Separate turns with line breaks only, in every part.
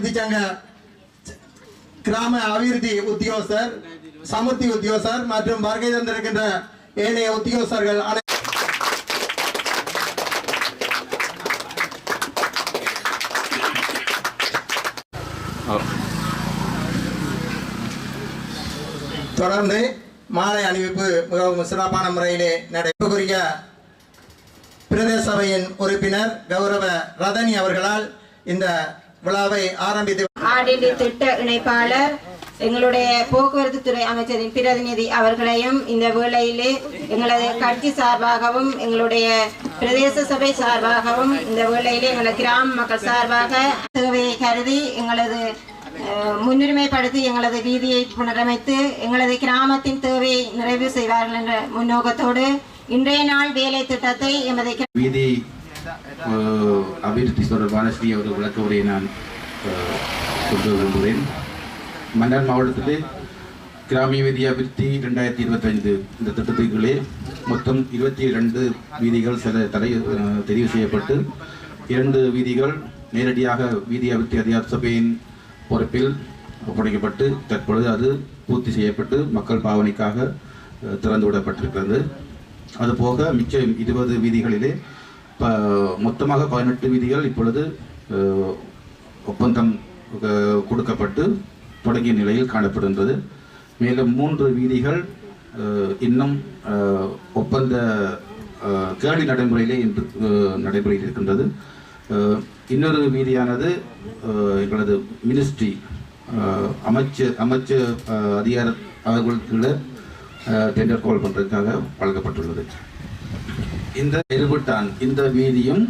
அபிவிருத்தி சங்க கிராம அபிவிருத்தி உத்தியோகஸ்தர், சமுர்த்தி உத்தியோகஸ்தர் மற்றும் வருகை தந்திருக்கின்ற ஏனைய உத்தியோகஸ்தர்கள் தொடர்ந்து மாலை அணிவிப்பு மிகவும் சிறப்பான முறையிலே நடைபெறக்கூடிய பிரதேச சபையின் உறுப்பினர் கௌரவ ரதனி அவர்களால் இந்த விழாவை ஆரம்பித்து
ஆடிடி திட்ட இணைப்பாளர் எங்களுடைய போக்குவரத்து துறை அமைச்சரின் பிரதிநிதி அவர்களையும் இந்த வேளையிலே எங்களது கட்சி சார்பாகவும் எங்களுடைய பிரதேச சபை சார்பாகவும் இந்த வேளையிலே எங்களது கிராம மக்கள் சார்பாக தேவையை கருதி எங்களது முன்னுரிமைப்படுத்தி எங்களது வீதியை புனரமைத்து எங்களது கிராமத்தின் தேவையை நிறைவு செய்வார்கள் என்ற முன்னோக்கத்தோடு இன்றைய நாள் வேலை திட்டத்தை எமது
வீதி அபிவிருத்தி தொடர்பான ஸ்ரீ ஒரு விளக்க உரையை நான் கொண்டு விரும்புகிறேன். மன்னார் மாவட்டத்தில் கிராமிய வீதி அபிவிருத்தி 2025 இந்த திட்டத்துக்குள்ளே மொத்தம் 22 வீதிகள் தெரிவு செய்யப்பட்டு 2 வீதிகள் நேரடியாக வீதி அபிவிருத்தி அதிகார சபையின் பொறுப்பில் ஒப்படைக்கப்பட்டு தற்பொழுது அது பூர்த்தி செய்யப்பட்டு மக்கள் பாவனைக்காக திறந்து விடப்பட்டிருக்கிறது. அதுபோக மிச்சம் 20 வீதிகளிலே மொத்தமாக 18 வீதிகள் இப்பொழுது ஒப்பந்தம் கொடுக்கப்பட்டு தொடங்கிய நிலையில் காணப்படுகின்றது. மேலும் 3 வீதிகள் இன்னும் ஒப்பந்த கேள்வி நடைமுறையிலே இன்று நடைமுறையில் இருக்கின்றது. இன்னொரு வீதியானது எங்களது மினிஸ்ட்ரி அமைச்சர் அதிகார அவர்களுக்குள்ள டெண்டர் கால் பண்ணுறதுக்காக வழங்கப்பட்டுள்ளது. இந்த எருபட்டான் இந்த வீதியும்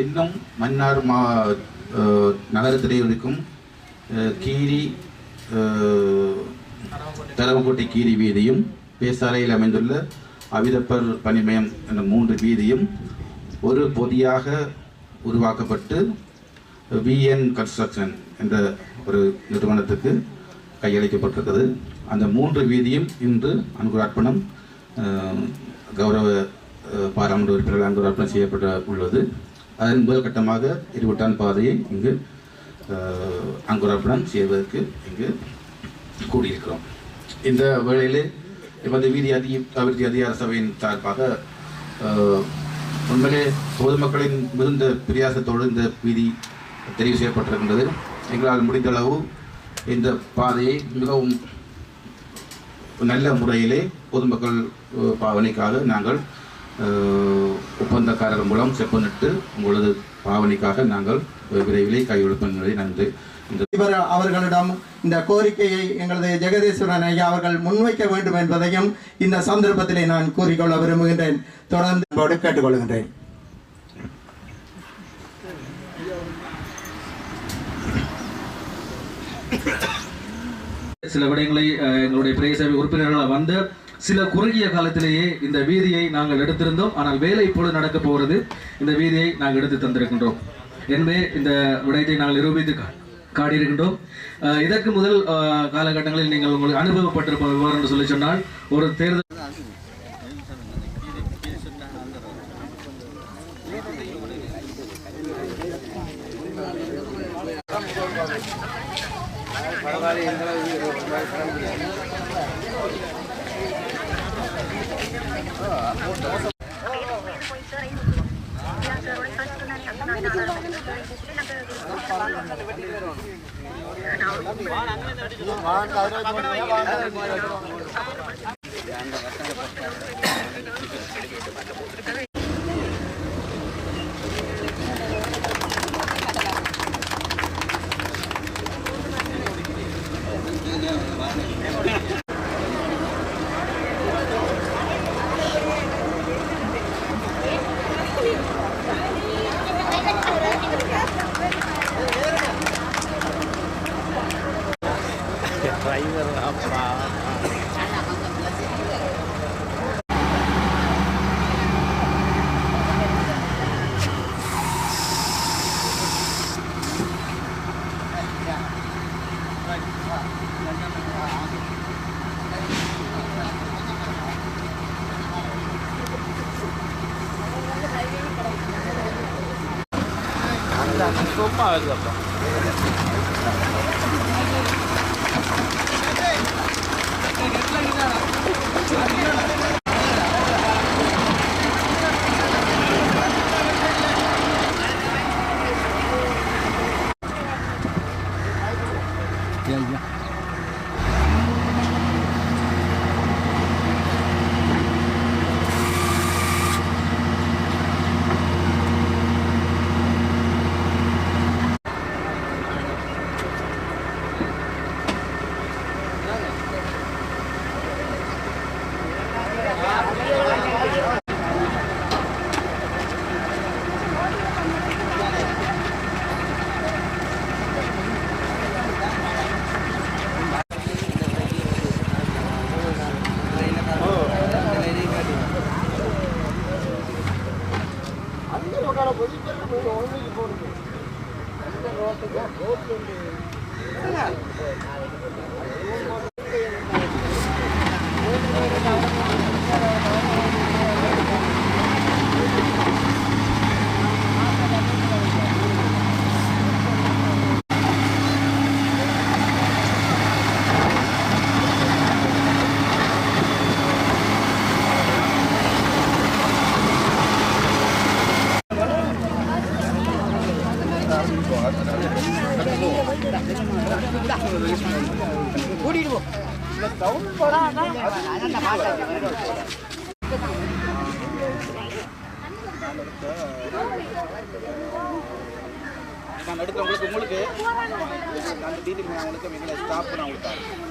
இன்னும் மன்னார் நகரத்திலே இருக்கும் கீரி தரவங்கோட்டை கீரி வீதியும் பேசாலையில் அமைந்துள்ள அவிதப்பர் பனிமயம் என்ற 3 வீதியும் ஒரு பொதியாக உருவாக்கப்பட்டு VN கன்ஸ்ட்ரக்ஷன் என்ற ஒரு நிறுவனத்துக்கு கையளிக்கப்பட்டிருக்கிறது. அந்த 3 வீதியும் இன்று அங்குரார்ப்பணம் கௌரவ பாராளுமன்ற உறுப்பினர்கள் அங்குரார்ப்பணம் செய்யப்பட உள்ளது. அதன் முதல் கட்டமாக இருவட்டான் பாதையை இங்கு அங்குரார்ப்பணம் செய்வதற்கு இங்கு கூடியிருக்கிறோம். இந்த வேளையிலே எமது வீதி அபிவிருத்தி அதிகார சபையின் சார்பாக உண்மையிலே பொதுமக்களின் மிகுந்த பிரயாசத்தோடு இந்த வீதி தெரிவு செய்யப்பட்டிருக்கின்றது. எங்களால் முடிந்தளவு இந்த பாதையை மிகவும் நல்ல முறையிலே பொதுமக்கள் பாவனைக்காக நாங்கள் ஒப்பந்தக்காரர் மூலம் செப்பனிட்டு உங்களது பாவனைக்காக நாங்கள் விரைவிலே கையொழுப்பதை நன்றி.
அவர்களிடம் இந்த கோரிக்கையை எங்களது ஜெகதீஸ்வரன் ஐயா அவர்கள் முன்வைக்க வேண்டும் என்பதையும் இந்த சந்தர்ப்பத்திலே நான் கூறிக்கொள்ள விரும்புகின்றேன். தொடர்ந்து கேட்டுக்கொள்கின்றேன்.
சில விடயங்களை எங்களுடைய பிரதேச உறுப்பினர்கள் வந்து சில குறுகிய காலத்திலேயே இந்த வீதியை நாங்கள் எடுத்திருந்தோம். ஆனால் வேலை இப்பொழுது நடக்க போகிறது. இந்த வீதியை நாங்கள் எடுத்து தந்திருக்கின்றோம் எனவே இந்த விடயத்தை நாங்கள் நிரூபித்து காட்டியிருக்கின்றோம். இதற்கு முதல் காலகட்டங்களில் நீங்கள் உங்களுக்கு அனுபவப்பட்டிருப்ப விவரம் என்று சொல்லி சொன்னால் ஒரு தேர்தல்
Sopa, நான் எடுத்து உங்களுக்கு அந்த டீட்டெயில் நான் உங்களுக்கு எங்களை ஸ்டாப் பண்ண கொடுத்தாரு